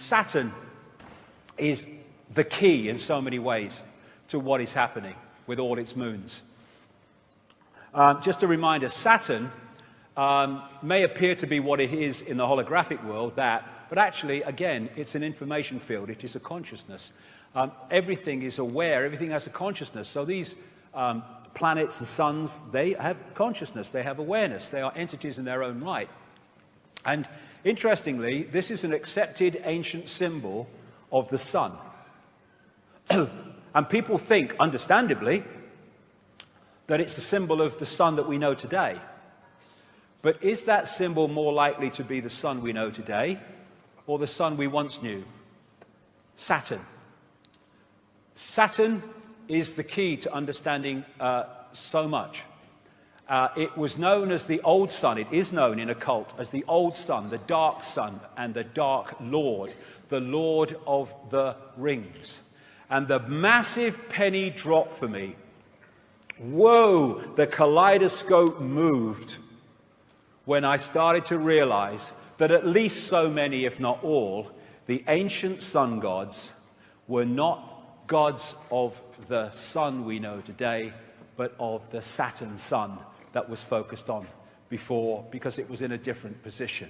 Saturn is the key in so many ways to what is happening with all its moons. Just a reminder, Saturn may appear to be what it is in the holographic world, but actually, again, it's an information field. It is a consciousness. Everything is aware. Everything has a consciousness. So these planets and suns, they have consciousness. They have awareness. They are entities in their own right. And interestingly, this is an accepted ancient symbol of the sun. And people think, understandably, that it's a symbol of the sun that we know today. But is that symbol more likely to be the sun we know today or the sun we once knew? Saturn. Saturn is the key to understanding so much. It was known as the old sun. It is known in occult as the old sun, the dark sun, and the dark lord, the Lord of the Rings. And the massive penny dropped for me. Whoa, the kaleidoscope moved when I started to realize that at least so many, if not all, the ancient sun gods were not gods of the sun we know today, but of the Saturn sun that was focused on before, because it was in a different position.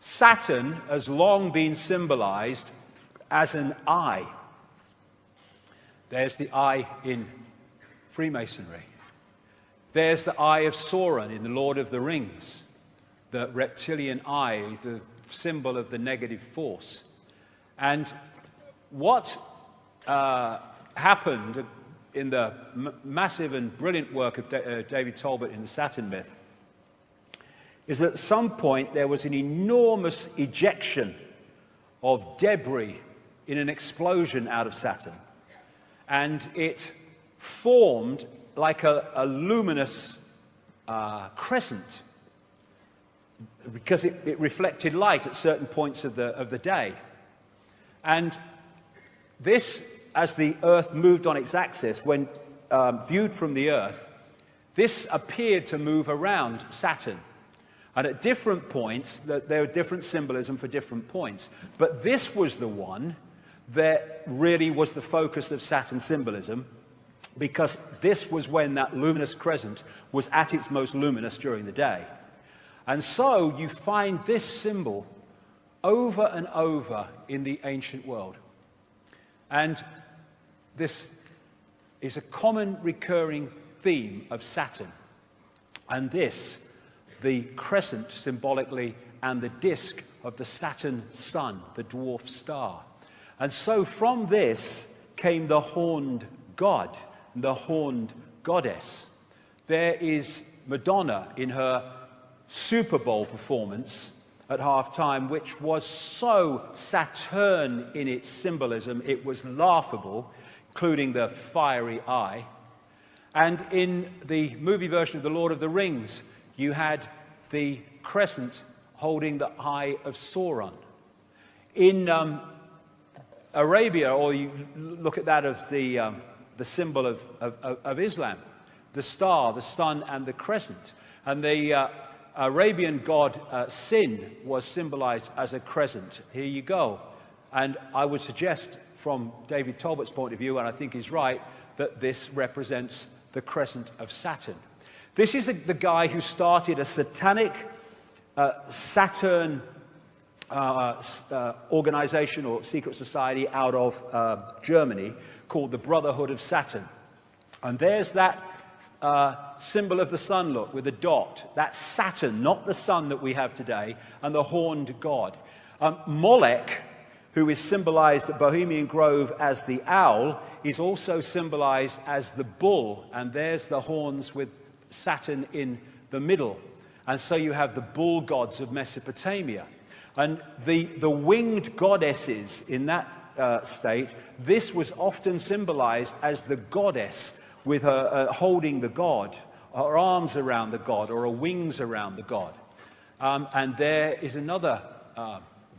Saturn has long been symbolized as an eye. There's the eye in Freemasonry. There's the eye of Sauron in the Lord of the Rings, the reptilian eye, the symbol of the negative force. And what happened in the massive and brilliant work of David Talbot in the Saturn myth is that at some point there was an enormous ejection of debris in an explosion out of Saturn. And it formed like a luminous crescent because it reflected light at certain points of the day. And this, as the Earth moved on its axis, when viewed from the Earth, this appeared to move around Saturn. And at different points, there were different symbolism for different points. But this was the one that really was the focus of Saturn symbolism, because this was when that luminous crescent was at its most luminous during the day. And so you find this symbol over and over in the ancient world. And this is a common recurring theme of Saturn. And this, the crescent symbolically, and the disk of the Saturn sun, the dwarf star. And so from this came the horned god, the horned goddess. There is Madonna in her Super Bowl performance at halftime, which was so Saturn in its symbolism, it was laughable, including the fiery eye. And in the movie version of The Lord of the Rings, you had the crescent holding the eye of Sauron. In Arabia, or you look at that of the symbol of Islam, the star, the sun, and the crescent. And the Arabian god Sin was symbolized as a crescent. Here you go. And I would suggest, from David Talbot's point of view, and I think he's right, that this represents the crescent of Saturn. This is the guy who started a satanic Saturn organization or secret society out of Germany called the Brotherhood of Saturn. And there's that symbol of the sun, look, with a dot. That's Saturn, not the sun that we have today, and the horned god. Molech, who is symbolized at Bohemian Grove as the owl, is also symbolized as the bull, and there's the horns with Saturn in the middle. And so you have the bull gods of Mesopotamia. And the winged goddesses in that state, this was often symbolized as the goddess with her holding the god, her arms around the god, or her wings around the god. And there is another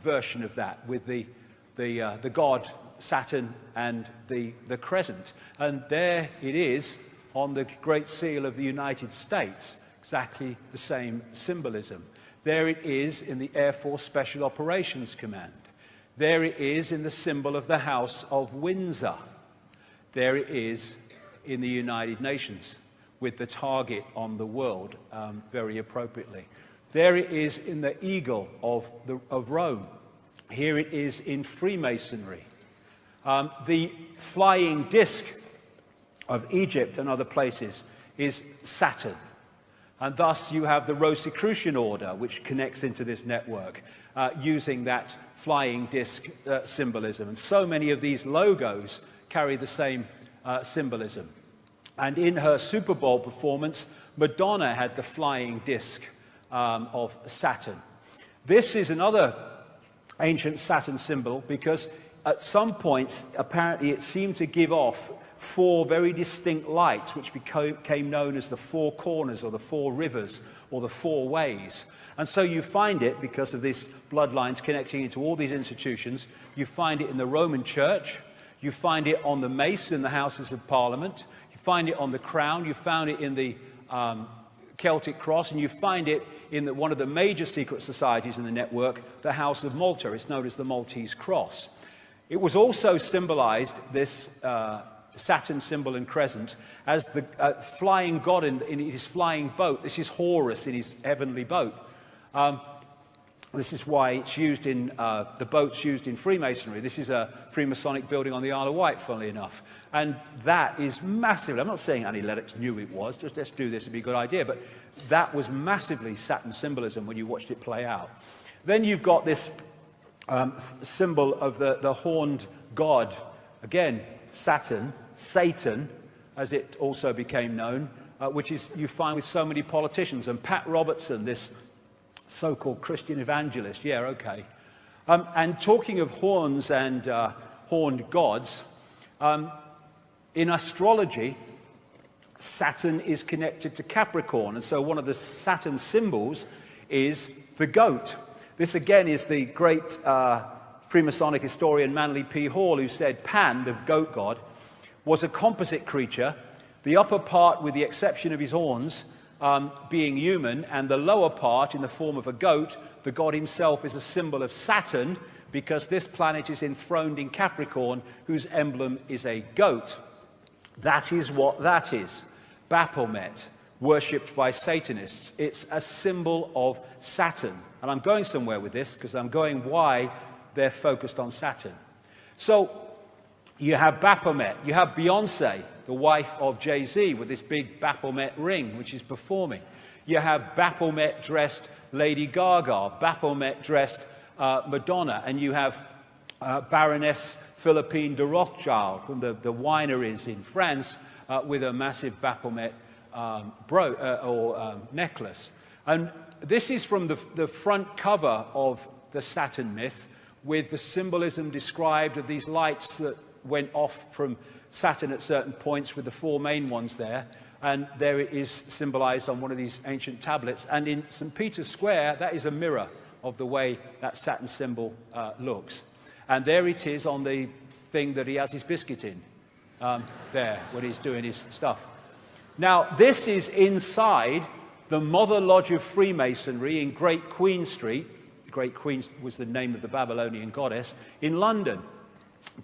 version of that with the god Saturn and the crescent. And there it is on the Great Seal of the United States, exactly the same symbolism. There it is in the Air Force Special Operations Command. There it is in the symbol of the House of Windsor. There it is in the United Nations, with the target on the world, very appropriately. There it is in the eagle of Rome. Here it is in Freemasonry. The flying disc of Egypt and other places is Saturn. And thus you have the Rosicrucian order, which connects into this network, using that flying disc symbolism. And so many of these logos carry the same symbolism. And in her Super Bowl performance, Madonna had the flying disc of Saturn. This is another ancient Saturn symbol because at some points, apparently, it seemed to give off 4 very distinct lights, which became known as the 4 corners or the 4 rivers or the 4 ways. And so you find it, because of these bloodlines connecting into all these institutions, you find it in the Roman Church, you find it on the mace in the Houses of Parliament, you find it on the crown, you found it in the Celtic cross, and you find it in one of the major secret societies in the network, the House of Malta. It's known as the Maltese cross. It was also symbolized, this Saturn symbol and crescent, as the flying god in his flying boat. This is Horus in his heavenly boat. This is why it's used in the boats used in Freemasonry. This is a Freemasonic building on the Isle of Wight, funnily enough. And that is massive. I'm not saying Annie Lennox knew it was, just let's do this, it'd be a good idea. But that was massively Saturn symbolism when you watched it play out. Then you've got this symbol of the horned god. Again, Saturn, Satan, as it also became known, which is you find with so many politicians. And Pat Robertson, this so-called Christian evangelist, yeah, okay. And talking of horns and horned gods, in astrology, Saturn is connected to Capricorn. And so one of the Saturn symbols is the goat. This again is the great Freemasonic historian Manly P. Hall, who said Pan, the goat god, was a composite creature, the upper part, with the exception of his horns, being human, and the lower part in the form of a goat. The god himself is a symbol of Saturn, because this planet is enthroned in Capricorn, whose emblem is a goat. That is what that is. Baphomet, worshipped by Satanists. It's a symbol of Saturn. And I'm going somewhere with this, because I'm going why they're focused on Saturn. So you have Baphomet, you have Beyonce, the wife of Jay-Z, with this big Baphomet ring, which is performing. You have Baphomet-dressed Lady Gaga, Baphomet-dressed Madonna, and you have Baroness Philippine de Rothschild from the wineries in France with a massive Baphomet necklace. And this is from the front cover of the Saturn myth, with the symbolism described of these lights that went off from Saturn at certain points, with the 4 main ones there. And there it is symbolized on one of these ancient tablets. And in St. Peter's Square, that is a mirror of the way that Saturn symbol looks. And there it is on the thing that he has his biscuit in, there, when he's doing his stuff. Now, this is inside the Mother Lodge of Freemasonry in Great Queen Street. Great Queen was the name of the Babylonian goddess, in London.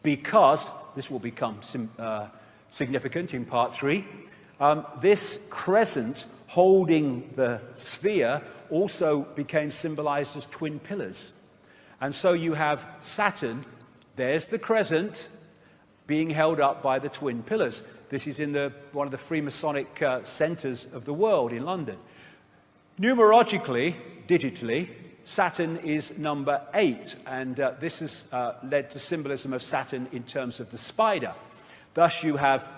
Because, this will become significant in part 3, this crescent holding the sphere also became symbolized as twin pillars. And so you have Saturn, there's the crescent, being held up by the twin pillars. This is in one of the Freemasonic centers of the world in London. Numerologically, digitally, Saturn is number 8, and this has led to symbolism of Saturn in terms of the spider. Thus you have,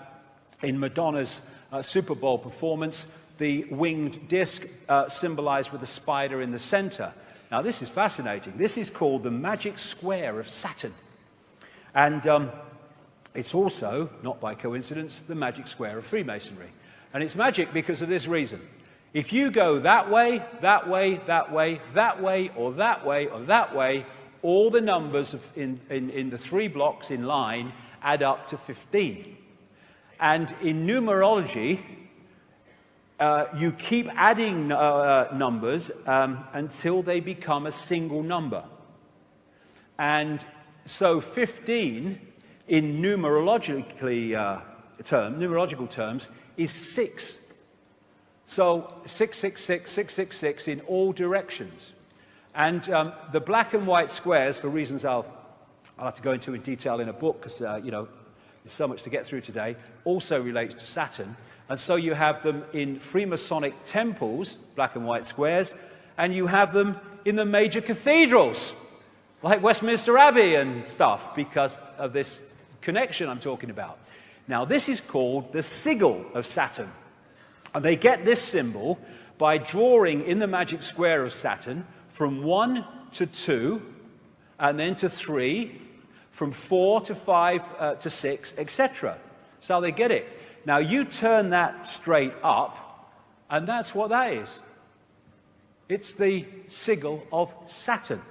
in Madonna's Super Bowl performance, the winged disc symbolized with a spider in the center. Now this is fascinating. This is called the magic square of Saturn. And it's also, not by coincidence, the magic square of Freemasonry. And it's magic because of this reason. If you go that way, that way, that way, that way, or that way, or that way, all the numbers in the 3 blocks in line add up to 15. And in numerology, you keep adding numbers until they become a single number. And so 15 in numerological terms is 6. So 666, 666 in all directions. And the black and white squares, for reasons I'll have to go into in detail in a book, because, there's so much to get through today, also relates to Saturn. And so you have them in Freemasonic temples, black and white squares, and you have them in the major cathedrals, like Westminster Abbey and stuff, because of this connection I'm talking about. Now, this is called the sigil of Saturn. And they get this symbol by drawing in the magic square of Saturn from 1 to 2, and then to 3, from 4 to 5 to 6, etc. So they get it. Now, you turn that straight up, and that's what that is. It's the sigil of Saturn.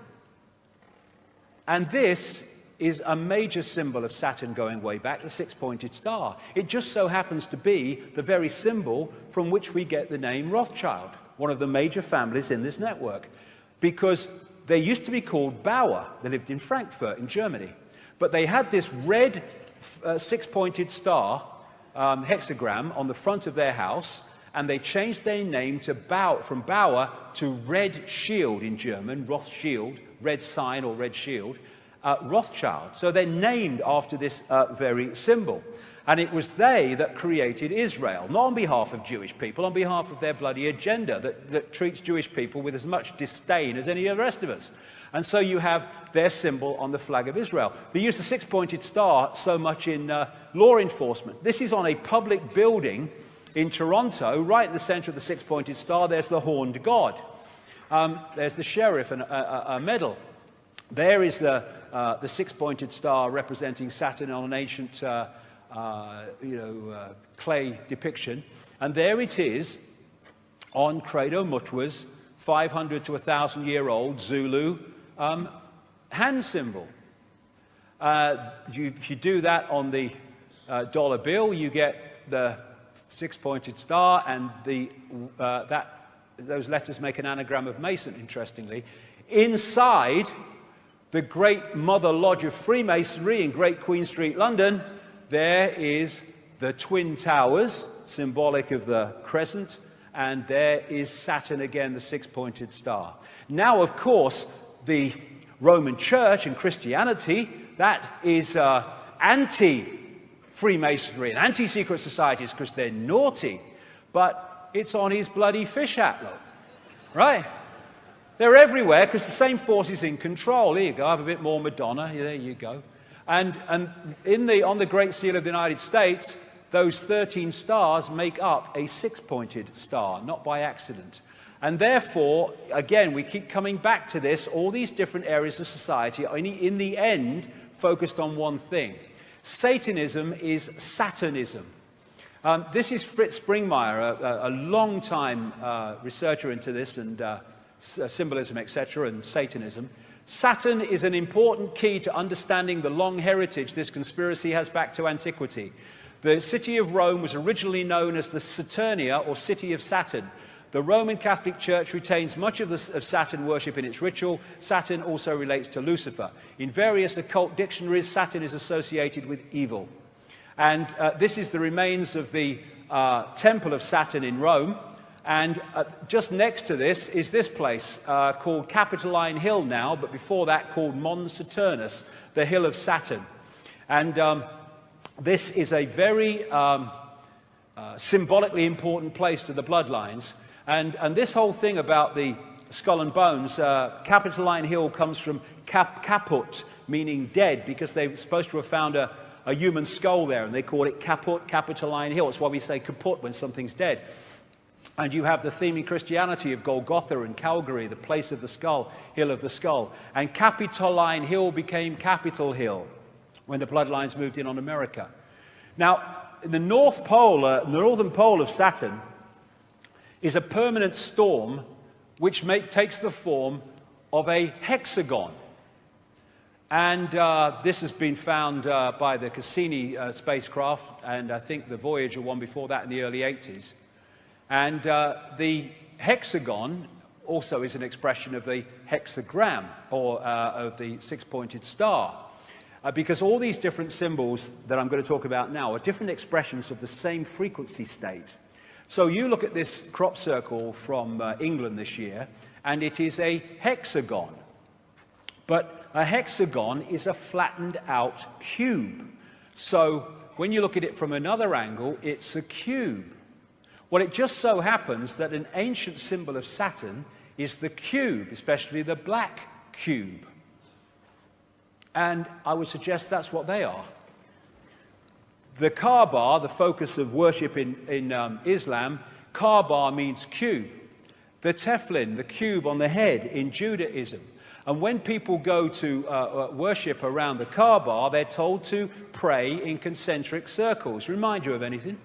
And this is a major symbol of Saturn going way back, the six-pointed star. It just so happens to be the very symbol from which we get the name Rothschild, one of the major families in this network, because they used to be called Bauer. They lived in Frankfurt in Germany. But they had this red six-pointed star hexagram on the front of their house, and they changed their name to from Bauer to Red Shield in German, Rothschild, red sign or red shield, Rothschild. So they're named after this very symbol. And it was they that created Israel, not on behalf of Jewish people, on behalf of their bloody agenda that treats Jewish people with as much disdain as any of the rest of us. And so you have their symbol on the flag of Israel. They use the six-pointed star so much in law enforcement. This is on a public building in Toronto, right in the center of the six-pointed star. There's the horned god. There's the sheriff and a medal. There is the six-pointed star representing Saturn on an ancient clay depiction. And there it is on Credo Mutwa's 500 to 1,000-year-old Zulu hand symbol. If you do that on the dollar bill, you get the six-pointed star, and those letters make an anagram of Mason, interestingly. Inside the Great Mother Lodge of Freemasonry in Great Queen Street, London, there is the Twin Towers, symbolic of the crescent, and there is Saturn again, the six-pointed star. Now, of course, the Roman Church and Christianity, that is anti-Freemasonry and anti-secret societies because they're naughty, but it's on his bloody fish hat, look, right? They're everywhere because the same force is in control. Here you go, I have a bit more Madonna, there you go. And on the Great Seal of the United States, those 13 stars make up a six-pointed star, not by accident. And therefore, again, we keep coming back to this, all these different areas of society are in the end focused on one thing. Satanism is Saturnism. This is Fritz Springmeier, a long-time researcher into this and symbolism, etc., and Satanism. Saturn is an important key to understanding the long heritage this conspiracy has back to antiquity. The city of Rome was originally known as the Saturnia, or City of Saturn. The Roman Catholic Church retains much of Saturn worship in its ritual. Saturn also relates to Lucifer. In various occult dictionaries, Saturn is associated with evil. And this is the remains of the Temple of Saturn in Rome. And just next to this is this place called Capitoline Hill now, but before that called Mons Saturnus, the Hill of Saturn. And this is a very symbolically important place to the bloodlines. And this whole thing about the skull and bones, Capitoline Hill comes from caput, meaning dead, because they're supposed to have found a human skull there, and they call it caput, Capitoline Hill. That's why we say kaput when something's dead. And you have the theme in Christianity of Golgotha and Calvary, the place of the skull, hill of the skull. And Capitoline Hill became Capitol Hill when the bloodlines moved in on America. Now, in the North Pole, the northern pole of Saturn is a permanent storm which takes the form of a hexagon. And this has been found by the Cassini spacecraft, and I think the Voyager one before that in the early 80s. And the hexagon also is an expression of the hexagram, or of the six-pointed star. because all these different symbols that I'm going to talk about now are different expressions of the same frequency state. So you look at this crop circle from England this year, and it is a hexagon. But a hexagon is a flattened out cube. So when you look at it from another angle, it's a cube. Well, it just so happens that an ancient symbol of Saturn is the cube, especially the black cube. And I would suggest that's what they are. The Kaaba, the focus of worship in Islam, Kaaba means cube. The tefillin, the cube on the head in Judaism. And when people go to worship around the Kaaba, they're told to pray in concentric circles. Remind you of anything?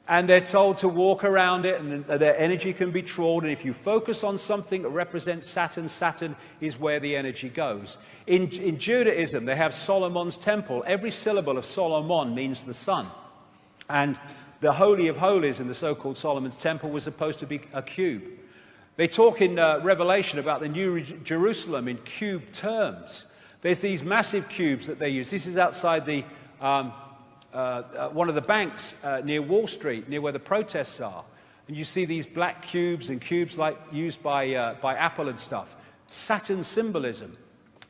And they're told to walk around it, and their energy can be trawled. And if you focus on something that represents Saturn, Saturn is where the energy goes. In Judaism, they have Solomon's temple. Every syllable of Solomon means the sun. And the Holy of Holies in the so-called Solomon's temple was supposed to be a cube. They talk in Revelation about the New Jerusalem in cube terms. There's these massive cubes that they use. This is outside the one of the banks near Wall Street, near where the protests are. And you see these black cubes and cubes like used by Apple and stuff. Saturn symbolism.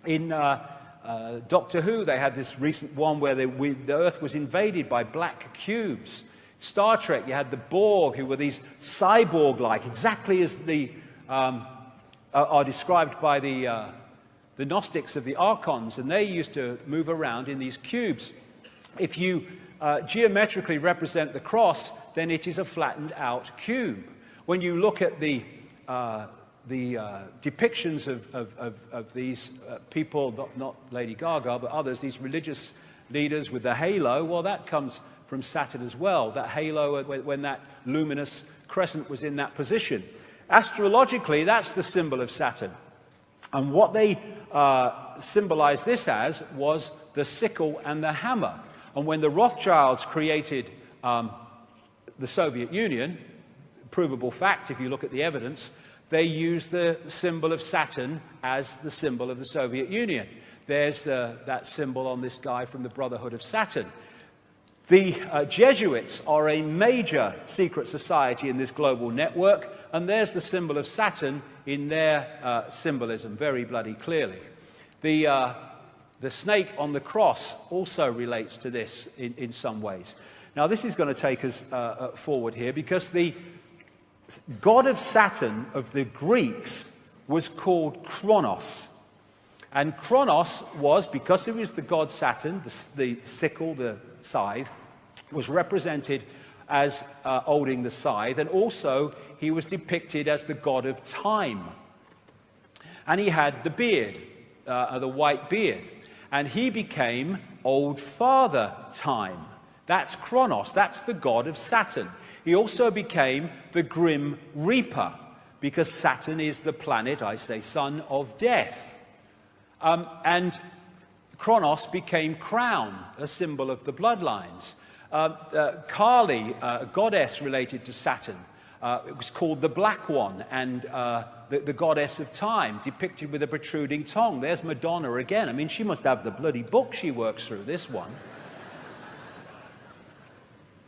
In Doctor Who, they had this recent one where the Earth was invaded by black cubes. Star Trek, you had the Borg, who were these cyborg-like, exactly as the are described by the Gnostics of the Archons, and they used to move around in these cubes. If you geometrically represent the cross, then it is a flattened out cube. When you look at the depictions of these people, not Lady Gaga, but others, these religious leaders with the halo, well, that comes from Saturn as well, that halo when that luminous crescent was in that position. Astrologically, that's the symbol of Saturn. And what they symbolized this as was the sickle and the hammer. And when the Rothschilds created the Soviet Union, provable fact if you look at the evidence, they used the symbol of Saturn as the symbol of the Soviet Union. There's that symbol on this guy from the Brotherhood of Saturn. The Jesuits are a major secret society in this global network, and there's the symbol of Saturn in their symbolism very bloody clearly. The snake on the cross also relates to this in some ways. Now, this is going to take us forward here, because the god of Saturn of the Greeks was called Kronos. And Kronos was, because he was the god Saturn, the sickle, the scythe, was represented as holding the scythe, and also he was depicted as the god of time. And he had the beard, the white beard, and he became Old Father Time. That's Kronos, that's the god of Saturn. He also became the Grim Reaper, because Saturn is the planet, I say, son of death. And Kronos became Crown, a symbol of the bloodlines. Kali, a goddess related to Saturn, it was called the Black One, and the goddess of time, depicted with a protruding tongue. There's Madonna again. I mean, she must have the bloody book she works through, this one.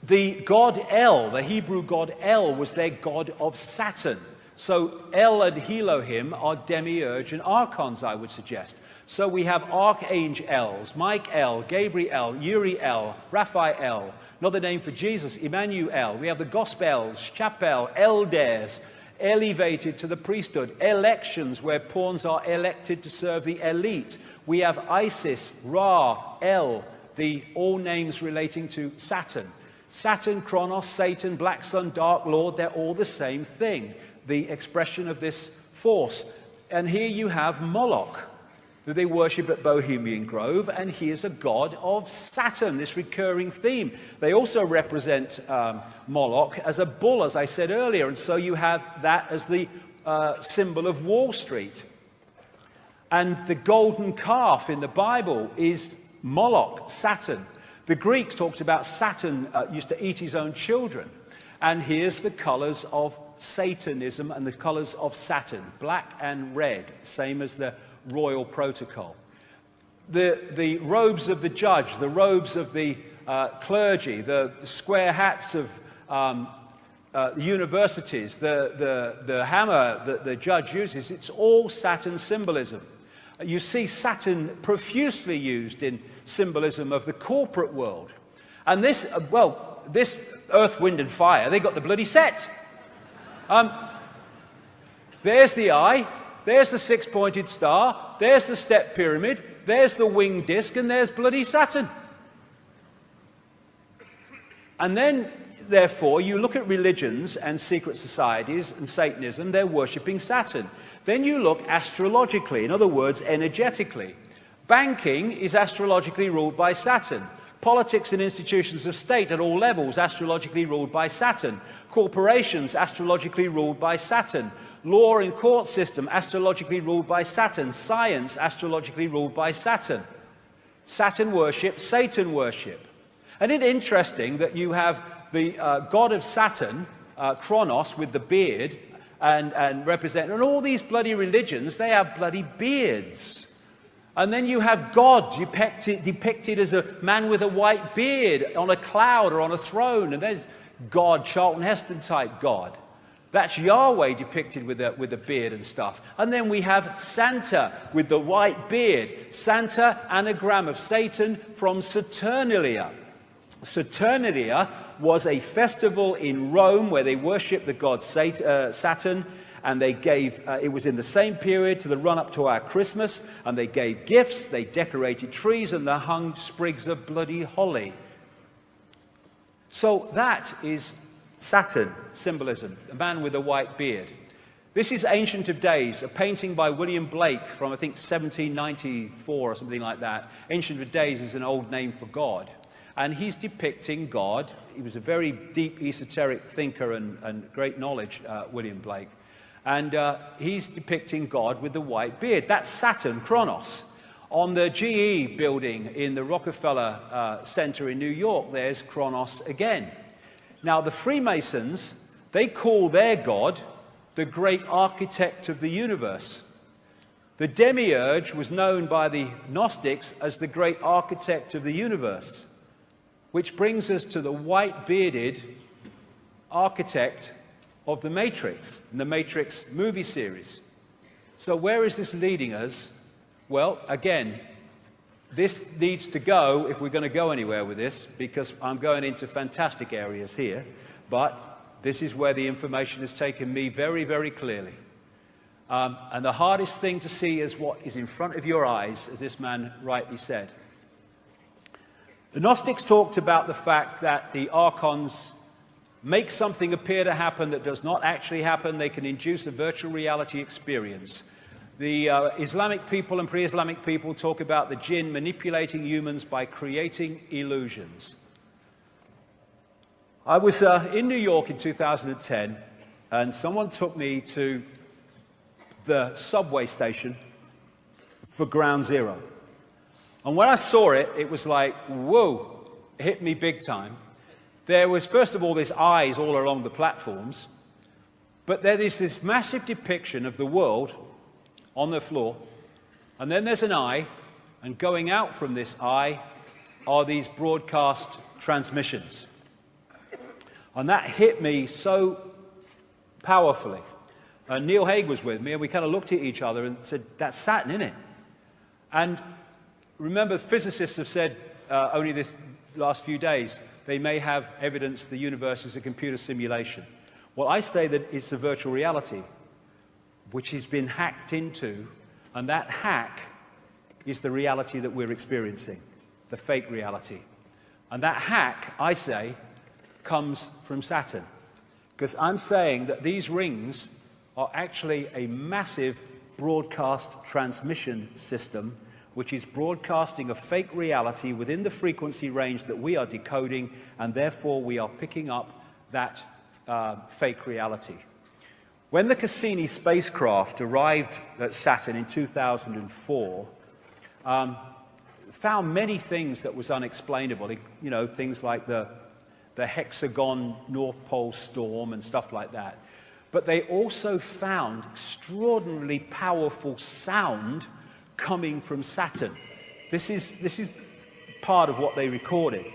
The god El, the Hebrew god El, was their god of Saturn. So El and Elohim are demiurge and archons, I would suggest. So we have archangels, Michael, Gabriel, Uriel, Raphael, another name for Jesus, Emmanuel. We have the Gospels, Chapel, elders, elevated to the priesthood, elections where pawns are elected to serve the elite. We have Isis, Ra, El, all names relating to Saturn. Saturn, Kronos, Satan, Black Sun, Dark Lord, they're all the same thing, the expression of this force. And here you have Moloch, that they worship at Bohemian Grove, and he is a god of Saturn, this recurring theme. They also represent Moloch as a bull, as I said earlier, and so you have that as the symbol of Wall Street. And the golden calf in the Bible is Moloch, Saturn. The Greeks talked about Saturn used to eat his own children. And here's the colors of Satanism and the colors of Saturn, black and red, same as the royal protocol. the robes of the judge, the robes of the clergy, the square hats of the universities, the hammer that the judge uses, it's all Saturn symbolism. You see Saturn profusely used in symbolism of the corporate world. And this, this earth, wind and fire, they got the bloody set. There's the eye, there's the six-pointed star, there's the step pyramid, there's the winged disc, and there's bloody Saturn. And then, therefore, you look at religions and secret societies and Satanism, they're worshipping Saturn. Then you look astrologically, in other words, energetically. Banking is astrologically ruled by Saturn. Politics and institutions of state at all levels, astrologically ruled by Saturn. Corporations, astrologically ruled by Saturn. Law and court system, astrologically ruled by Saturn. Science, astrologically ruled by Saturn. Saturn worship, Satan worship. And it's interesting that you have the god of Saturn, Kronos, with the beard, and all these bloody religions, they have bloody beards. And then you have God depicted as a man with a white beard on a cloud or on a throne. And there's God, Charlton Heston type God. That's Yahweh depicted with a beard and stuff. And then we have Santa with the white beard. Santa, anagram of Satan from Saturnalia. Saturnalia was a festival in Rome where they worshipped the god Saturn, and they gave, it was in the same period to the run-up to our Christmas, and they gave gifts, they decorated trees, and they hung sprigs of bloody holly. So that is Saturn symbolism, a man with a white beard. This is Ancient of Days, a painting by William Blake from, I think, 1794 or something like that. Ancient of Days is an old name for God. And he's depicting God. He was a very deep esoteric thinker and great knowledge, William Blake. And he's depicting God with the white beard. That's Saturn, Kronos. On the GE building in the Rockefeller Center in New York, there's Kronos again. Now, the Freemasons, they call their God the great architect of the universe. The demiurge was known by the Gnostics as the great architect of the universe. Which brings us to the white-bearded architect of the Matrix, the Matrix movie series. So where is this leading us? Well, again, this needs to go, if we're going to go anywhere with this, because I'm going into fantastic areas here, but this is where the information has taken me very, very clearly. And the hardest thing to see is what is in front of your eyes, as this man rightly said. The Gnostics talked about the fact that the archons make something appear to happen that does not actually happen. They can induce a virtual reality experience. The Islamic people and pre-Islamic people talk about the jinn manipulating humans by creating illusions. I was in New York in 2010, and someone took me to the subway station for Ground Zero. And when I saw it, it was like, whoa, it hit me big time. There was, first of all, this eyes all along the platforms, but there is this massive depiction of the world on the floor, and then there's an eye, and going out from this eye are these broadcast transmissions. And that hit me so powerfully. Neil Haig was with me, and we kind of looked at each other and said, that's Saturn, isn't it? And remember, physicists have said only this last few days, they may have evidence the universe is a computer simulation. Well, I say that it's a virtual reality, which has been hacked into, and that hack is the reality that we're experiencing, the fake reality. And that hack, I say, comes from Saturn. Because I'm saying that these rings are actually a massive broadcast transmission system which is broadcasting a fake reality within the frequency range that we are decoding, and therefore we are picking up that fake reality. When the Cassini spacecraft arrived at Saturn in 2004, found many things that was unexplainable, you know, things like the hexagon North Pole storm and stuff like that. But they also found extraordinarily powerful sound coming from Saturn. This is part of what they recorded.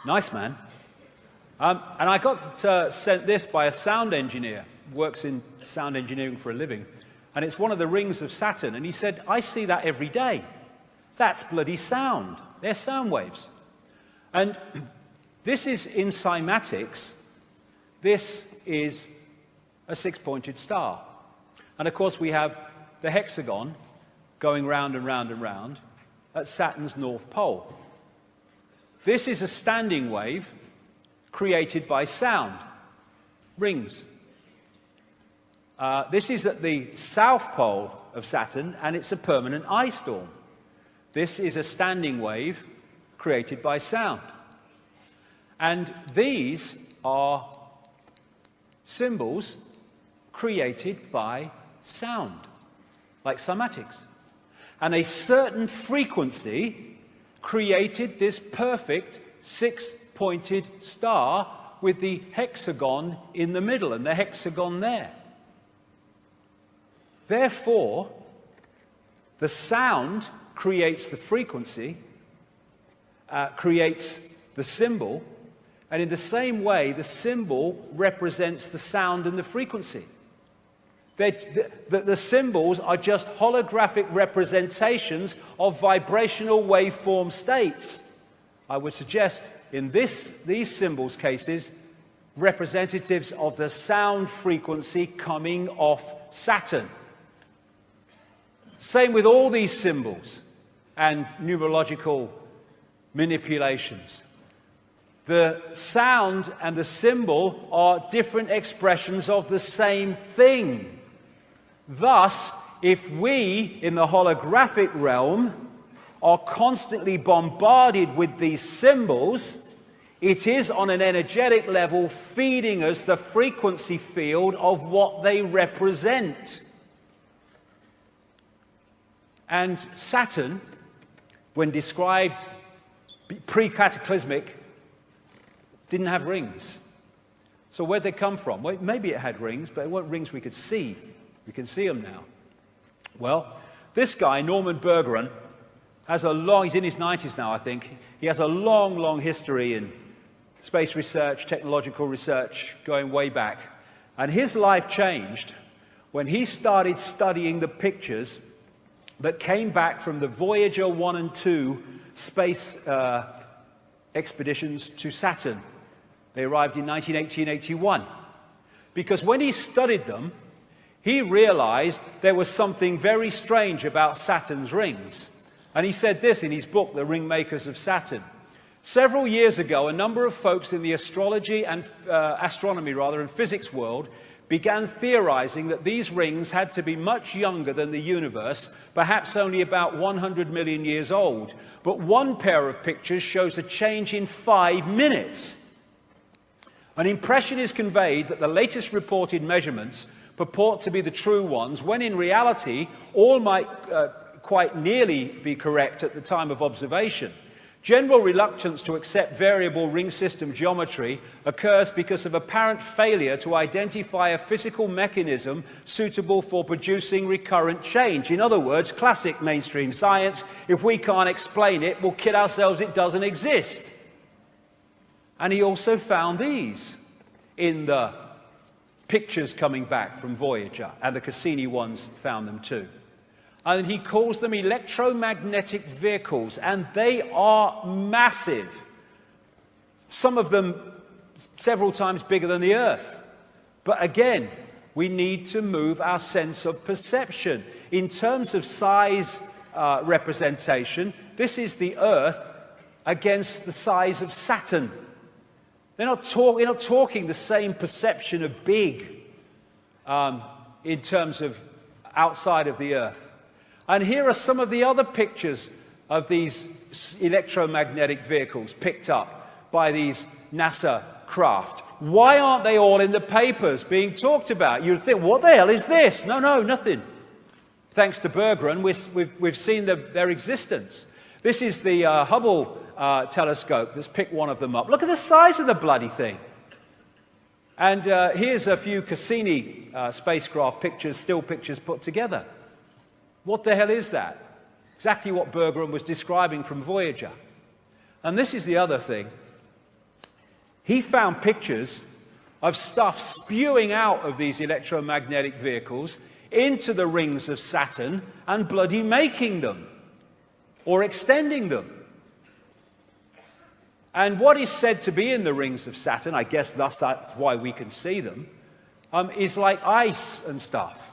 Nice, man. And I got sent this by a sound engineer, works in sound engineering for a living, and it's one of the rings of Saturn, and he said, I see that every day. That's bloody sound. They're sound waves. And this is in cymatics, this is a six-pointed star. And of course we have the hexagon going round and round and round at Saturn's north pole. This is a standing wave created by sound, rings. This is at the south pole of Saturn, and it's a permanent ice storm. This is a standing wave created by sound. And these are symbols created by sound, like cymatics. And a certain frequency created this perfect six-pointed star with the hexagon in the middle and the hexagon there. Therefore, the sound creates the frequency, creates the symbol, and in the same way, the symbol represents the sound and the frequency. The symbols are just holographic representations of vibrational waveform states. I would suggest in these symbols cases, representatives of the sound frequency coming off Saturn. Same with all these symbols and numerological manipulations. The sound and the symbol are different expressions of the same thing. Thus, if we, in the holographic realm, are constantly bombarded with these symbols, it is on an energetic level feeding us the frequency field of what they represent. And Saturn, when described pre-cataclysmic, didn't have rings. So where'd they come from? Well, maybe it had rings, but it weren't rings we could see. We can see them now. Well, this guy, Norman Bergeron, has he's in his 90s now, I think. He has a long, long history in space research, technological research, going way back. And his life changed when he started studying the pictures that came back from the Voyager 1 and 2 space expeditions to Saturn. They arrived in 1980-81. Because when he studied them, he realized there was something very strange about Saturn's rings. And he said this in his book, The Ringmakers of Saturn. Several years ago, a number of folks in the astrology and astronomy and physics world began theorizing that these rings had to be much younger than the universe, perhaps only about 100 million years old. But one pair of pictures shows a change in 5 minutes. An impression is conveyed that the latest reported measurements purport to be the true ones, when in reality all might quite nearly be correct at the time of observation. General reluctance to accept variable ring system geometry occurs because of apparent failure to identify a physical mechanism suitable for producing recurrent change. In other words, classic mainstream science, if we can't explain it, we'll kid ourselves it doesn't exist. And he also found these in the pictures coming back from Voyager, and the Cassini ones found them too. And he calls them electromagnetic vehicles, and they are massive. Some of them several times bigger than the Earth. But again, we need to move our sense of perception. In terms of size representation, this is the Earth against the size of Saturn. We're not talking the same perception of big in terms of outside of the Earth. And here are some of the other pictures of these electromagnetic vehicles picked up by these NASA craft. Why aren't they all in the papers being talked about? You'd think, what the hell is this? No, nothing. Thanks to Bergeron, we've seen their existence. This is the Hubble telescope. Let's pick one of them up. Look at the size of the bloody thing. And here's a few Cassini spacecraft pictures, still pictures put together. What the hell is that? Exactly what Bergeron was describing from Voyager. And this is the other thing. He found pictures of stuff spewing out of these electromagnetic vehicles into the rings of Saturn and bloody making them or extending them. And what is said to be in the rings of Saturn, I guess thus that's why we can see them, is like ice and stuff.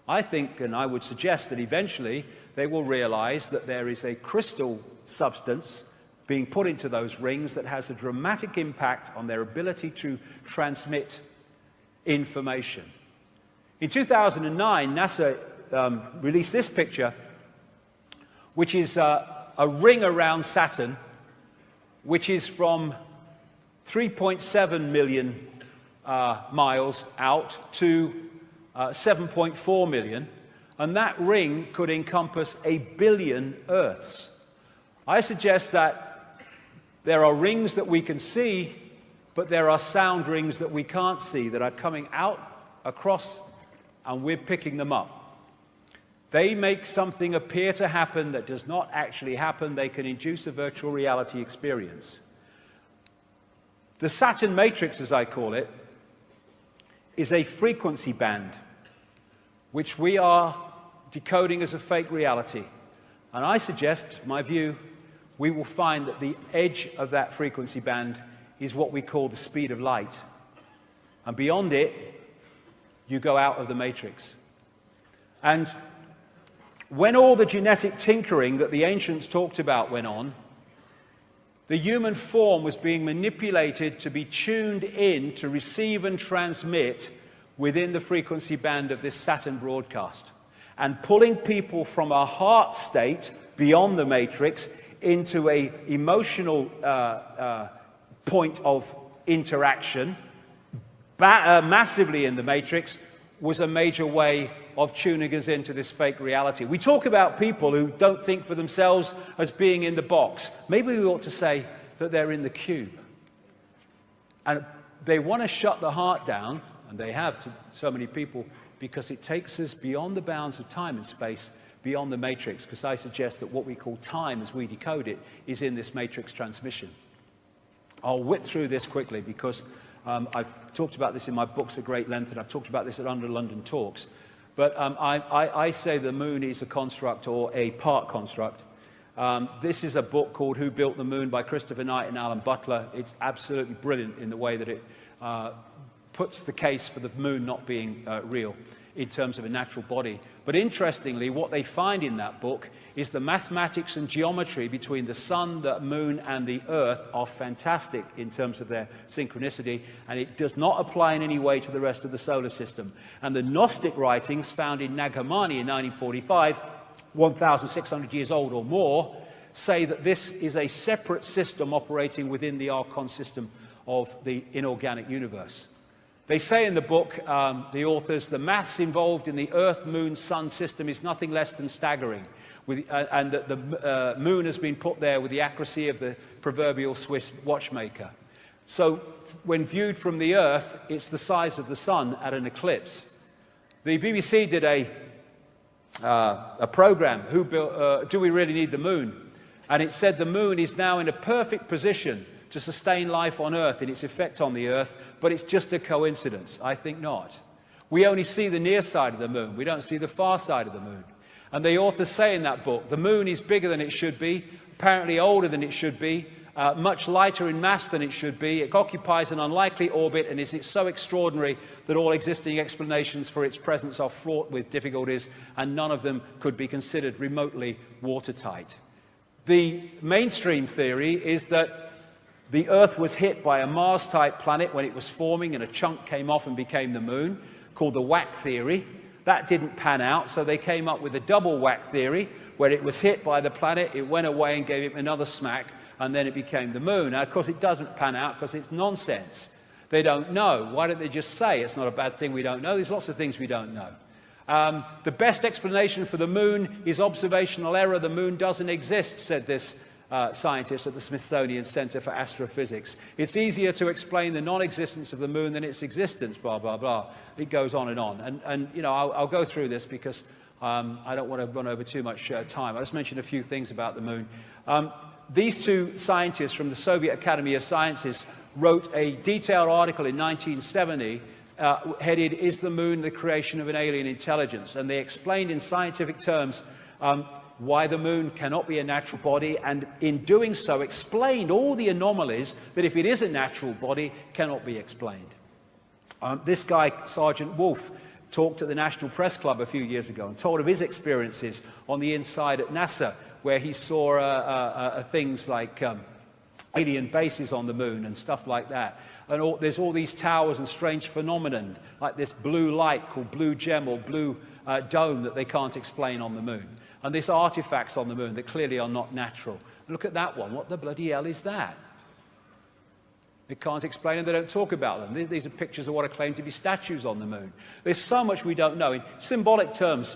I think, and I would suggest that eventually they will realize that there is a crystal substance being put into those rings that has a dramatic impact on their ability to transmit information. In 2009, NASA released this picture, which is a ring around Saturn, which is from 3.7 million miles out to 7.4 million, and that ring could encompass 1 billion Earths. I suggest that there are rings that we can see, but there are sound rings that we can't see that are coming out across, and we're picking them up. They make something appear to happen that does not actually happen. They can induce a virtual reality experience. The Saturn matrix, as I call it, is a frequency band, which we are decoding as a fake reality. And I suggest, my view, we will find that the edge of that frequency band is what we call the speed of light. And beyond it, you go out of the matrix. And when all the genetic tinkering that the ancients talked about went on, the human form was being manipulated to be tuned in to receive and transmit within the frequency band of this Saturn broadcast, and pulling people from a heart state beyond the matrix into an emotional point of interaction massively in the matrix was a major way of tuning us into this fake reality. We talk about people who don't think for themselves as being in the box. Maybe we ought to say that they're in the cube. And they want to shut the heart down, and they have to so many people, because it takes us beyond the bounds of time and space, beyond the matrix, because I suggest that what we call time as we decode it is in this matrix transmission. I'll whip through this quickly because I've talked about this in my books at great length, and I've talked about this at Under London Talks. But I say the moon is a construct or a part construct. This is a book called Who Built the Moon by Christopher Knight and Alan Butler. It's absolutely brilliant in the way that it puts the case for the moon not being real in terms of a natural body. But interestingly, what they find in that book is the mathematics and geometry between the sun, the moon, and the earth are fantastic in terms of their synchronicity, and it does not apply in any way to the rest of the solar system. And the Gnostic writings found in Nag Hammadi in 1945, 1,600 years old or more, say that this is a separate system operating within the Archon system of the inorganic universe. They say in the book, the authors, the maths involved in the Earth, Moon, Sun system is nothing less than staggering. And that the moon has been put there with the accuracy of the proverbial Swiss watchmaker. So when viewed from the Earth, it's the size of the sun at an eclipse. The BBC did a program, Do We Really Need the Moon? And it said the moon is now in a perfect position to sustain life on Earth in its effect on the Earth, but it's just a coincidence. I think not. We only see the near side of the moon. We don't see the far side of the moon. And the authors say in that book, the moon is bigger than it should be, apparently older than it should be, much lighter in mass than it should be. It occupies an unlikely orbit and is so extraordinary that all existing explanations for its presence are fraught with difficulties, and none of them could be considered remotely watertight. The mainstream theory is that the Earth was hit by a Mars-type planet when it was forming, and a chunk came off and became the moon, called the whack theory. That didn't pan out, so they came up with a double whack theory, where it was hit by the planet, it went away and gave it another smack, and then it became the moon. Now, of course, it doesn't pan out because it's nonsense. They don't know. Why don't they just say it's not a bad thing we don't know? There's lots of things we don't know. The best explanation for the moon is observational error. The moon doesn't exist, said this scientist at the Smithsonian Center for Astrophysics. It's easier to explain the non-existence of the moon than its existence, blah, blah, blah. It goes on. And you know, I'll go through this because I don't want to run over too much time. I'll just mention a few things about the moon. These two scientists from the Soviet Academy of Sciences wrote a detailed article in 1970 headed, "Is the Moon the Creation of an Alien Intelligence?" And they explained in scientific terms why the moon cannot be a natural body, and in doing so explained all the anomalies that, if it is a natural body, cannot be explained. This guy, Sergeant Wolf, talked at the National Press Club a few years ago and told of his experiences on the inside at NASA, where he saw things like alien bases on the moon and stuff like that. And there's all these towers and strange phenomenon, like this blue light called blue gem or blue dome that they can't explain on the moon. And these artifacts on the moon that clearly are not natural. Look at that one. What the bloody hell is that? They can't explain them. They don't talk about them. These are pictures of what are claimed to be statues on the moon. There's so much we don't know. In symbolic terms,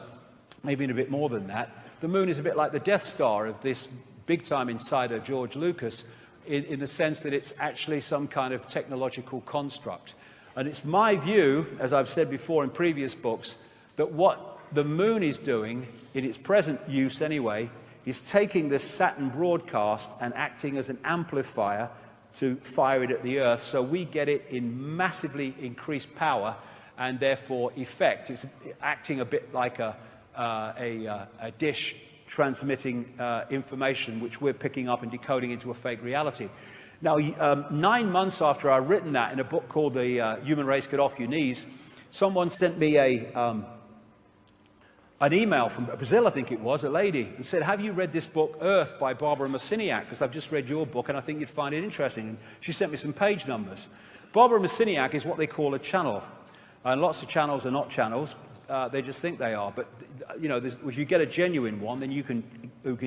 maybe in a bit more than that, the moon is a bit like the Death Star of this big-time insider, George Lucas, in the sense that it's actually some kind of technological construct. And it's my view, as I've said before in previous books, that what the moon is doing, in its present use anyway, is taking this Saturn broadcast and acting as an amplifier to fire it at the Earth, so we get it in massively increased power and therefore effect. It's acting a bit like a dish transmitting information which we're picking up and decoding into a fake reality. Now, 9 months after I'd written that in a book called The Human Race Get Off Your Knees, someone sent me an email from Brazil, I think it was, a lady, and said, "Have you read this book, Earth, by Barbara Marciniak? Because I've just read your book and I think you'd find it interesting." And she sent me some page numbers. Barbara Marciniak is what they call a channel. And lots of channels are not channels. They just think they are. But, you know, if you get a genuine one, then you can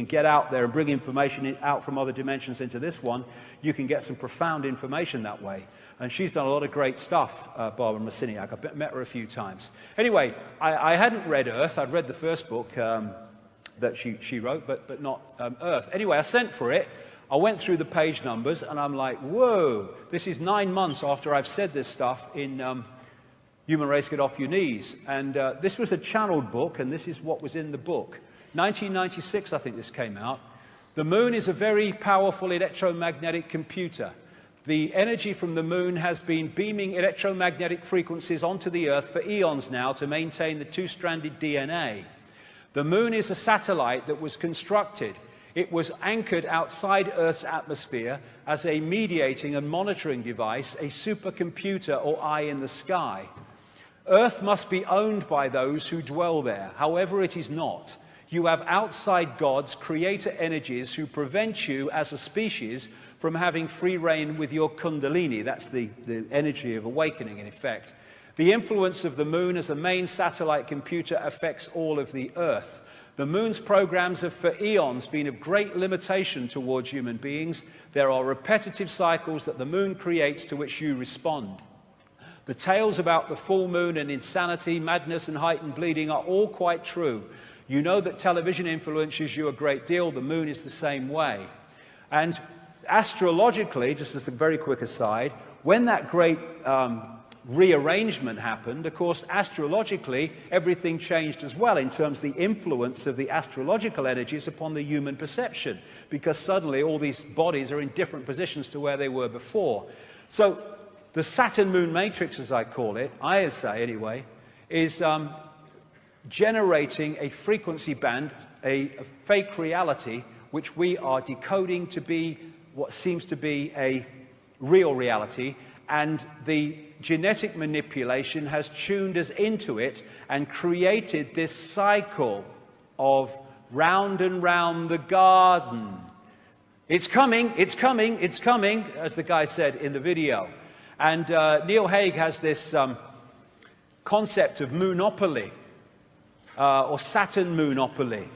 get out there and bring information out from other dimensions into this one. You can get some profound information that way. And she's done a lot of great stuff, Barbara Marciniak. I've met her a few times. Anyway, I hadn't read Earth. I'd read the first book that she wrote, but not Earth. Anyway, I sent for it. I went through the page numbers, and I'm like, whoa, this is 9 months after I've said this stuff in Human Race Get Off Your Knees. And this was a channeled book, and this is what was in the book. 1996, I think this came out. The moon is a very powerful electromagnetic computer. The energy from the moon has been beaming electromagnetic frequencies onto the Earth for eons now to maintain the two-stranded DNA. The moon is a satellite that was constructed. It was anchored outside Earth's atmosphere as a mediating and monitoring device, a supercomputer or eye in the sky. Earth must be owned by those who dwell there. However, it is not. You have outside gods, creator energies, who prevent you as a species from having free reign with your kundalini. That's the energy of awakening, in effect. The influence of the moon as a main satellite computer affects all of the Earth. The moon's programs have for eons been of great limitation towards human beings. There are repetitive cycles that the moon creates to which you respond. The tales about the full moon and insanity, madness and heightened bleeding are all quite true. You know that television influences you a great deal. The moon is the same way. And astrologically, just as a very quick aside, when that great rearrangement happened, of course, astrologically, everything changed as well in terms of the influence of the astrological energies upon the human perception, because suddenly all these bodies are in different positions to where they were before. So the Saturn-Moon matrix, as I call it, I say anyway, is generating a frequency band, a fake reality, which we are decoding to be what seems to be a real reality, and the genetic manipulation has tuned us into it and created this cycle of round and round the garden. It's coming, it's coming, it's coming, as the guy said in the video. And Neil Haig has this concept of moonopoly, or Saturn moonopoly.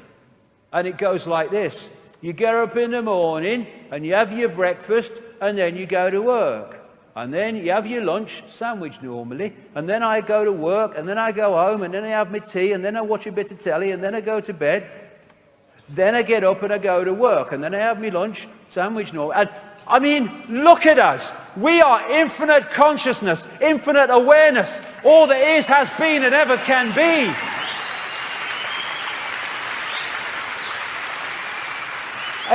And it goes like this. You get up in the morning and you have your breakfast and then you go to work. And then you have your lunch, sandwich normally, and then I go to work and then I go home and then I have my tea and then I watch a bit of telly and then I go to bed. Then I get up and I go to work, and then I have my lunch, sandwich and all. And I mean, look at us. We are infinite consciousness, infinite awareness. All that is, has been, and ever can be.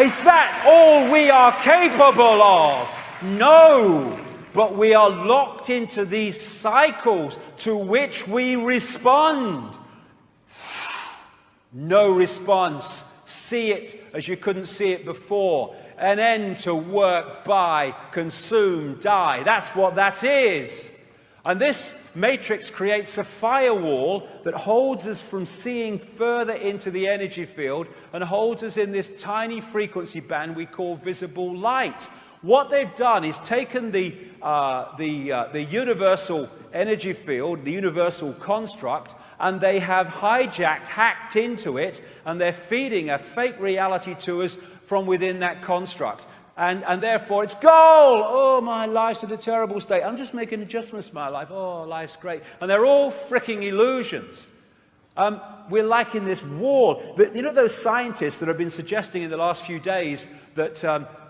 Is that all we are capable of? No. But we are locked into these cycles to which we respond. No response. See it as you couldn't see it before. An end to work, buy, consume, die. That's what that is. And this matrix creates a firewall that holds us from seeing further into the energy field and holds us in this tiny frequency band we call visible light. What they've done is taken the universal energy field, the universal construct, and they have hacked into it, and they're feeding a fake reality to us from within that construct. And therefore it's goal. Oh, my life's in a terrible state. I'm just making adjustments to my life. Oh, life's great. And they're all freaking illusions. We're like in this wall. You know those scientists that have been suggesting in the last few days that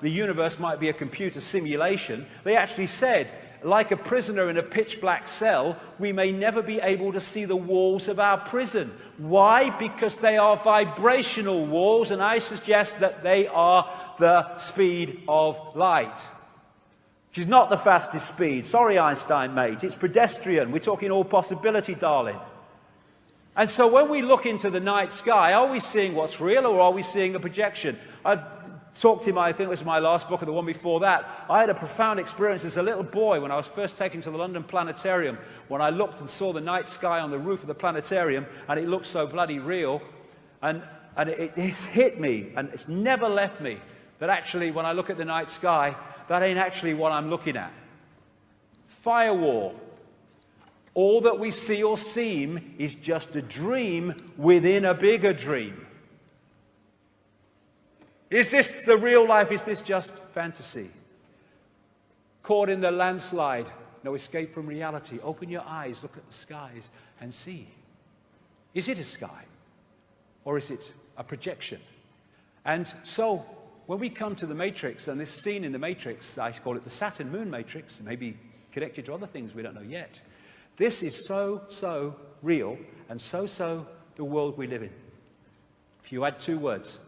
the universe might be a computer simulation? They actually said, like a prisoner in a pitch black cell, we may never be able to see the walls of our prison. Why? Because they are vibrational walls, and I suggest that they are the speed of light. Which is not the fastest speed. Sorry, Einstein, mate. It's pedestrian. We're talking all possibility, darling. And so when we look into the night sky, are we seeing what's real, or are we seeing a projection? I talked in I think it was my last book, or the one before that. I had a profound experience as a little boy when I was first taken to the London Planetarium, when I looked and saw the night sky on the roof of the planetarium, and it looked so bloody real. And it's hit me, and it's never left me, that actually when I look at the night sky, that ain't actually what I'm looking at. Firewall. All that we see or seem is just a dream within a bigger dream. Is this the real life? Is this just fantasy? Caught in the landslide, no escape from reality. Open your eyes, look at the skies and see. Is it a sky? Or is it a projection? And so, when we come to the matrix, and this scene in the matrix, I call it the Saturn moon matrix, maybe connected to other things we don't know yet. This is so real, and so the world we live in. If you add two words,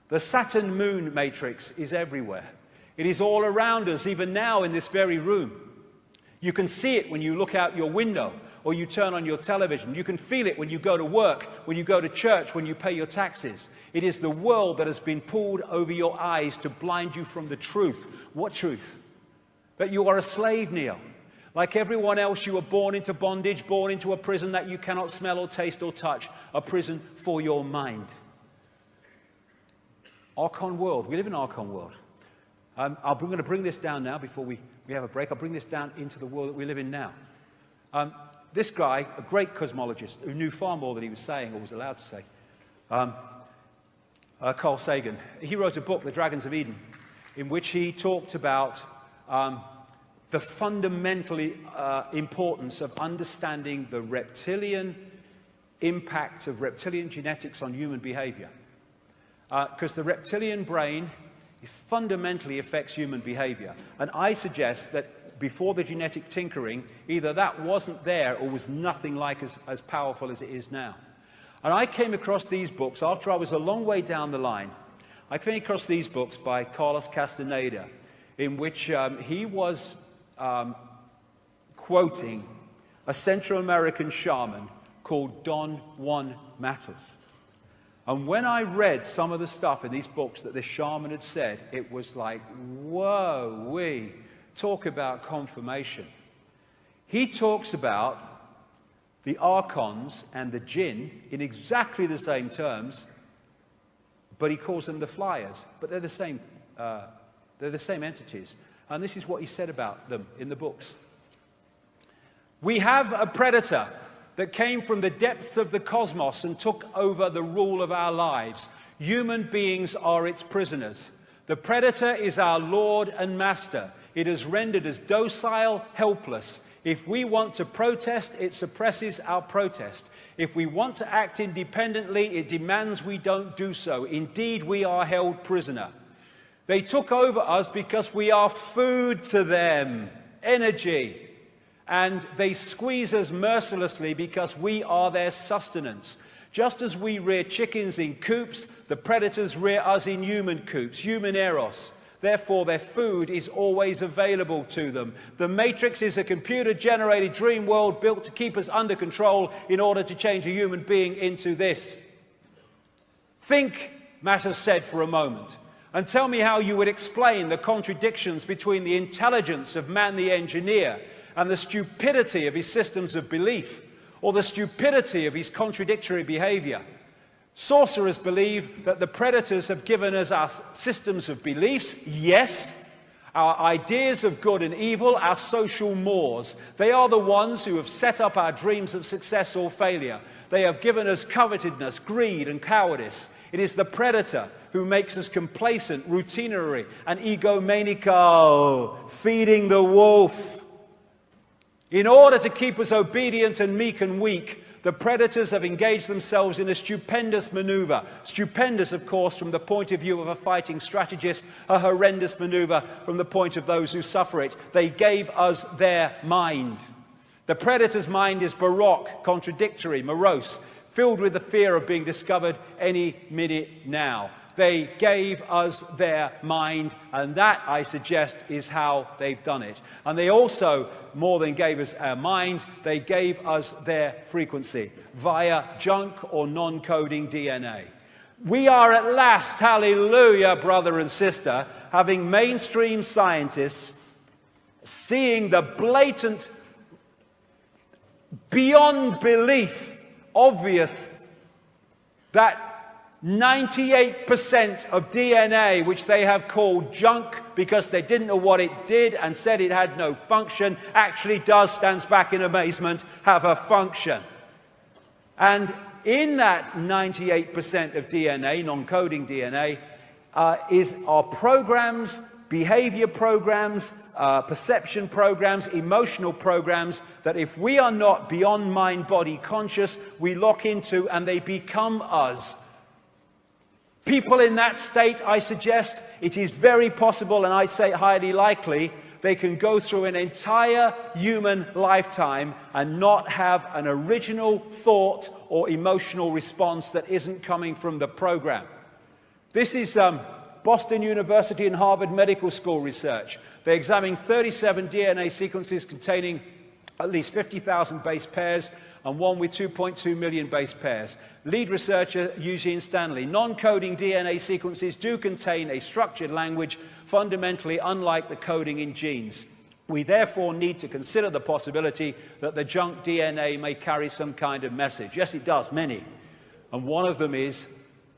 the Saturn moon matrix is everywhere. It is all around us, even now in this very room. You can see it when you look out your window, or you turn on your television. You can feel it when you go to work, when you go to church, when you pay your taxes. It is the world that has been pulled over your eyes to blind you from the truth. What truth? That you are a slave, Neil. Like everyone else, you were born into bondage, born into a prison that you cannot smell or taste or touch. A prison for your mind. Archon world. We live in Archon world. I'm going to bring this down now before we have a break. I'll bring this down into the world that we live in now. This guy, a great cosmologist, who knew far more than he was saying or was allowed to say, Carl Sagan, he wrote a book, The Dragons of Eden, in which he talked about the fundamental importance of understanding the reptilian impact of reptilian genetics on human behavior. Because the reptilian brain fundamentally affects human behavior. And I suggest that before the genetic tinkering, either that wasn't there or was nothing like as powerful as it is now. And I came across these books after I was a long way down the line. I came across these books by Carlos Castaneda, in which he was quoting a Central American shaman called Don Juan Matos. And when I read some of the stuff in these books that this shaman had said, it was like, whoa, we talk about confirmation. He talks about the archons and the jinn in exactly the same terms, but he calls them the flyers. But they're the same entities. And this is what he said about them in the books. We have a predator that came from the depths of the cosmos and took over the rule of our lives. Human beings are its prisoners. The predator is our Lord and Master. It has rendered us docile, helpless. If we want to protest, it suppresses our protest. If we want to act independently, it demands we don't do so. Indeed, we are held prisoner. They took over us because we are food to them, energy. And they squeeze us mercilessly because we are their sustenance. Just as we rear chickens in coops, the predators rear us in human coops, human eros. Therefore, their food is always available to them. The Matrix is a computer-generated dream world built to keep us under control in order to change a human being into this. Think, Matter said for a moment, and tell me how you would explain the contradictions between the intelligence of man the engineer and the stupidity of his systems of belief, or the stupidity of his contradictory behavior. Sorcerers believe that the predators have given us our systems of beliefs, yes, our ideas of good and evil, our social mores. They are the ones who have set up our dreams of success or failure. They have given us covetousness, greed, and cowardice. It is the predator who makes us complacent, routinary, and egomaniacal, feeding the wolf. In order to keep us obedient and meek and weak, the predators have engaged themselves in a stupendous maneuver. Stupendous, of course, from the point of view of a fighting strategist, a horrendous maneuver from the point of those who suffer it. They gave us their mind. The predator's mind is baroque, contradictory, morose, filled with the fear of being discovered any minute now. They gave us their mind, and that, I suggest, is how they've done it. And they also, more than gave us our mind, they gave us their frequency via junk or non-coding DNA. We are at last, hallelujah, brother and sister, having mainstream scientists seeing the blatant, beyond belief, obvious that 98% of DNA, which they have called junk because they didn't know what it did and said it had no function, actually does, stands back in amazement, have a function. And in that 98% of DNA, non-coding DNA, are programs, behavior programs, perception programs, emotional programs that if we are not beyond mind-body conscious, we lock into and they become us. People in that state, I suggest, it is very possible, and I say highly likely, they can go through an entire human lifetime and not have an original thought or emotional response that isn't coming from the program. This is Boston University and Harvard Medical School research. They examined 37 DNA sequences containing at least 50,000 base pairs and one with 2.2 million base pairs. Lead researcher Eugene Stanley. Non-coding DNA sequences do contain a structured language fundamentally unlike the coding in genes. We therefore need to consider the possibility that the junk DNA may carry some kind of message. Yes, it does, many. And one of them is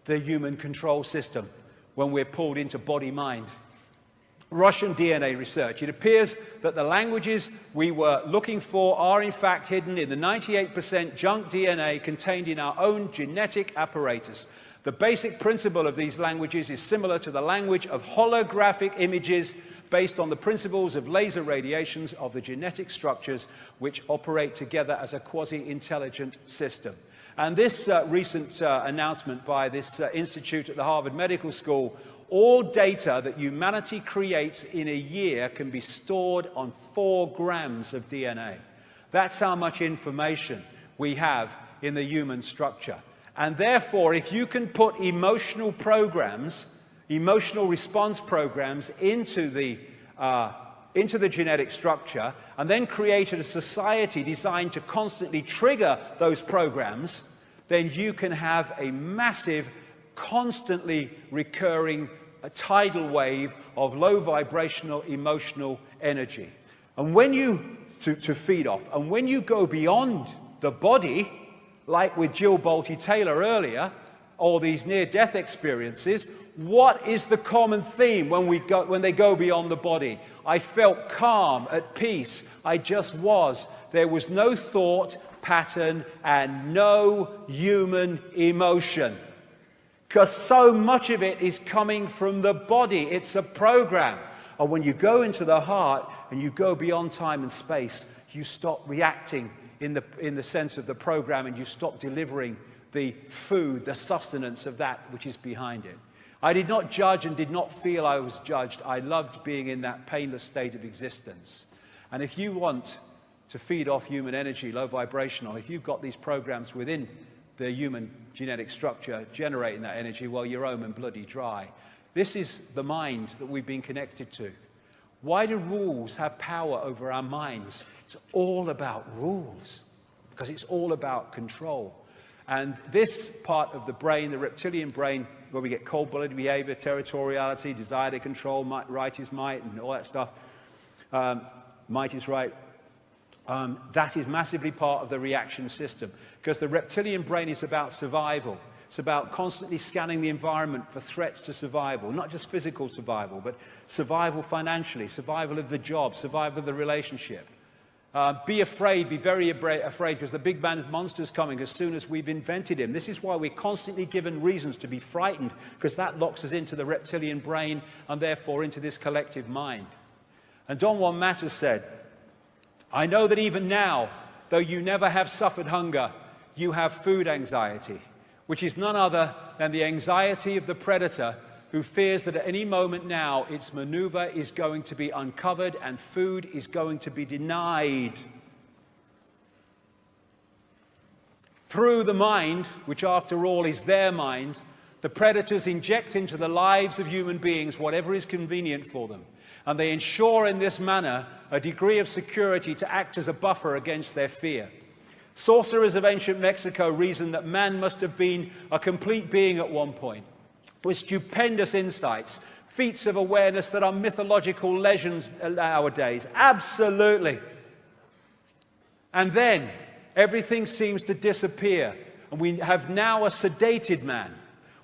the human control system when we're pulled into body-mind. Russian DNA research. It appears that the languages we were looking for are in fact hidden in the 98% junk DNA contained in our own genetic apparatus. The basic principle of these languages is similar to the language of holographic images based on the principles of laser radiations of the genetic structures which operate together as a quasi-intelligent system. And this recent announcement by this institute at the Harvard Medical School, all data that humanity creates in a year can be stored on 4 grams of DNA. That's how much information we have in the human structure. And therefore, if you can put emotional programs, emotional response programs into the genetic structure, and then create a society designed to constantly trigger those programs, then you can have a massive, constantly recurring a tidal wave of low vibrational emotional energy. And when you, to feed off, and when you go beyond the body, like with Jill Bolte Taylor earlier, or these near-death experiences, what is the common theme when they go beyond the body? I felt calm, at peace, I just was. There was no thought pattern and no human emotion. Because so much of it is coming from the body. It's a program. And when you go into the heart and you go beyond time and space, you stop reacting in the sense of the program, and you stop delivering the food, the sustenance of that which is behind it. I did not judge and did not feel I was judged. I loved being in that painless state of existence. And if you want to feed off human energy, low vibrational, if you've got these programs within the human genetic structure generating that energy, well, you're home and bloody dry. This is the mind that we've been connected to. Why do rules have power over our minds? It's all about rules, because it's all about control. And this part of the brain, the reptilian brain, where we get cold-blooded behavior, territoriality, desire to control, right is might, and all that stuff, might is right, that is massively part of the reaction system, because the reptilian brain is about survival. It's about constantly scanning the environment for threats to survival, not just physical survival, but survival financially, survival of the job, survival of the relationship. Be afraid, be very afraid, because the big man monster's coming as soon as we've invented him. This is why we're constantly given reasons to be frightened, because that locks us into the reptilian brain and therefore into this collective mind. And Don Juan Matter said, I know that even now, though you never have suffered hunger, you have food anxiety, which is none other than the anxiety of the predator who fears that at any moment now its maneuver is going to be uncovered and food is going to be denied. Through the mind, which after all is their mind, the predators inject into the lives of human beings whatever is convenient for them, and they ensure in this manner a degree of security to act as a buffer against their fear. Sorcerers of ancient Mexico reasoned that man must have been a complete being at one point, with stupendous insights, feats of awareness that are mythological legends nowadays. Absolutely. And then everything seems to disappear, and we have now a sedated man.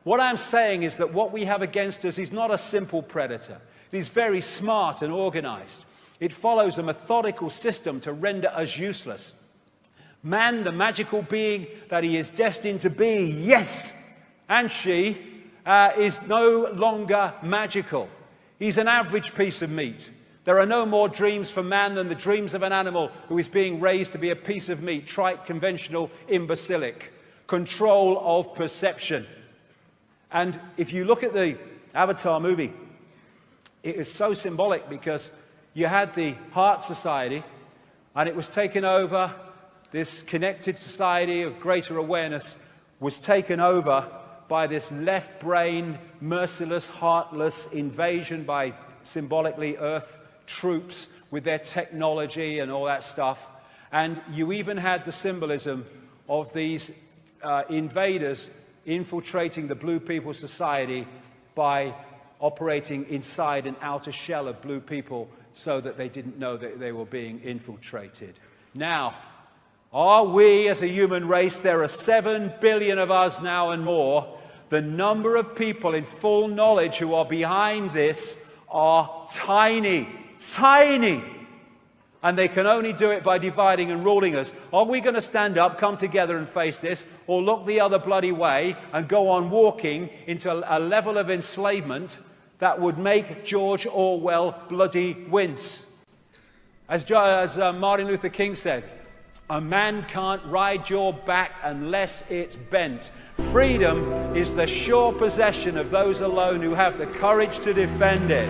What I'm saying is that what we have against us is not a simple predator. It is very smart and organized. It follows a methodical system to render us useless. Man, the magical being that he is destined to be, yes, and she, is no longer magical. He's an average piece of meat. There are no more dreams for man than the dreams of an animal who is being raised to be a piece of meat, trite, conventional, imbecilic. Control of perception. And if you look at the Avatar movie, it is so symbolic, because you had the Heart Society, and it was taken over. This connected society of greater awareness was taken over by this left brain, merciless, heartless invasion by symbolically Earth troops with their technology and all that stuff. And you even had the symbolism of these invaders infiltrating the Blue People Society by operating inside an outer shell of blue people so that they didn't know that they were being infiltrated. Now, are we as a human race, there are 7 billion of us now and more, the number of people in full knowledge who are behind this are tiny, tiny. And they can only do it by dividing and ruling us. Are we going to stand up, come together and face this, or look the other bloody way and go on walking into a level of enslavement that would make George Orwell bloody wince? As Martin Luther King said, a man can't ride your back unless it's bent. Freedom is the sure possession of those alone who have the courage to defend it.